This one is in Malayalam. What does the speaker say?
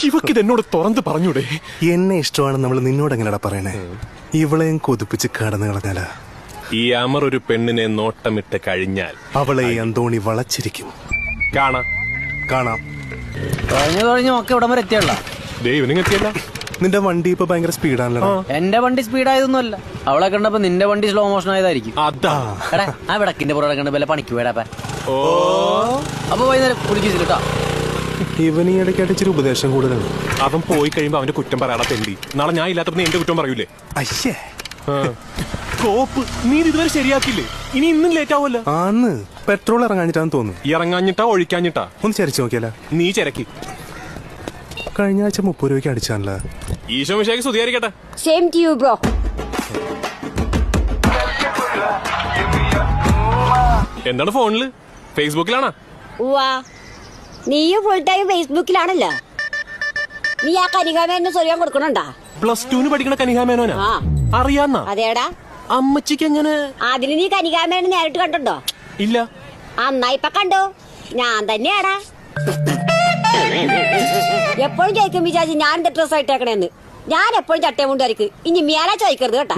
ഇവക്കിത് എന്നോട് തുറന്ന് പറഞ്ഞൂടെ? എന്നെ ഇഷ്ടമാണ് നമ്മൾ നിന്നോട് എങ്ങനെയാ പറയണേ? ഇവളെയും കൊതിപ്പിച്ച് കടന്നു കളഞ്ഞാലാ ഈ അമർ ഒരു പെണ്ണിനെ നോട്ടമിട്ട് കഴിഞ്ഞാൽ അവളെ ഈ അന്തോണി വളച്ചിരിക്കും. കാണാം. കഴിഞ്ഞു ഒക്കെ ഇവിടം വരെ എത്തിയല്ല. ദൈവനിങ് എത്തിയല്ല. നിന്റെ വണ്ടി ഇപ്പൊ ഭയങ്കര സ്പീഡാണല്ലോ. എന്റെ വണ്ടി സ്പീഡായതൊന്നുമല്ല. അവളെ കണ്ടപ്പോ നിന്റെ വണ്ടി സ്ലോ മോഷൻ ആയതായിരിക്കും. അതാ എടാ ആ വിടക്കിന്റെ പുറകെ കണ്ട വല്ല പണിക്ക് വേടാ. അപ്പൊ വൈകുന്നേരം കുടിക്കില്ല. ഇവന് ഈ ഇടയ്ക്കായിട്ട് ഇച്ചിരി ഉപദേശം കൂടുതലാണ്. അവൻ പോയി കഴിയുമ്പോ അവന്റെ കുറ്റം പറയാതെ തെണ്ടി. നാളെ ഞാൻ ഇല്ലാത്തപ്പോ നീ എന്റെ കുറ്റം പറയൂലേ? അയ്യേ കോപ്പ് നീ ഇതുവരെ ശരിയാക്കില്ലേ? ഇനി ഇന്നും ലേറ്റ് ആവുമല്ലോ. ആന്ന് പെട്രോൾ ഇറങ്ങാഞ്ഞിട്ടാന്ന് തോന്നുന്നു. ഇറങ്ങാഞ്ഞിട്ടാ ഒഴിക്കാഞ്ഞിട്ടാ? ഒന്ന് ചരിച്ചു നോക്കിയാലോ. നീ ചരക്കി. കഴിഞ്ഞ ആഴ്ച 30 രൂപയ്ക്ക് അടിച്ചാണല്ലോ. ഈശോ മിശിഹായ്ക്ക് സ്തുതിയായിരിക്കട്ടെ. Same to you, bro. എന്താണ് ഫോണില്? ഫേസ്ബുക്കിലാണോ? ഉവ്വാ, നീയും ഫുൾ ടൈം ഫേസ്ബുക്കിലാണല്ലോ. നീ ആ കനികാമേനെ സ്വയം കൊടുക്കണുണ്ടാ? +2 പഠിക്കണ കനികാമേനോനാ? ആ അറിയാന്നാ? അതേടാ. അമ്മച്ചിക്ക് എങ്ങനെ? അതിന് നീ കനികാമേനെ നേരിട്ട് കണ്ടുണ്ടോ? ഇല്ല. അന്നാ ഇപ്പൊ കണ്ടു. ഞാൻ തന്നെയാടാ. എപ്പോഴും ചോദിക്കും വിചാരിച്ചു ഞാൻ ഡ്രസ് ആയിട്ടേക്കണേന്ന്. ഞാൻ എപ്പോഴും ചട്ടയും കൊണ്ടുവരിക്ക്. ഇനി മേലെ ചോദിക്കരുത് കേട്ടാ.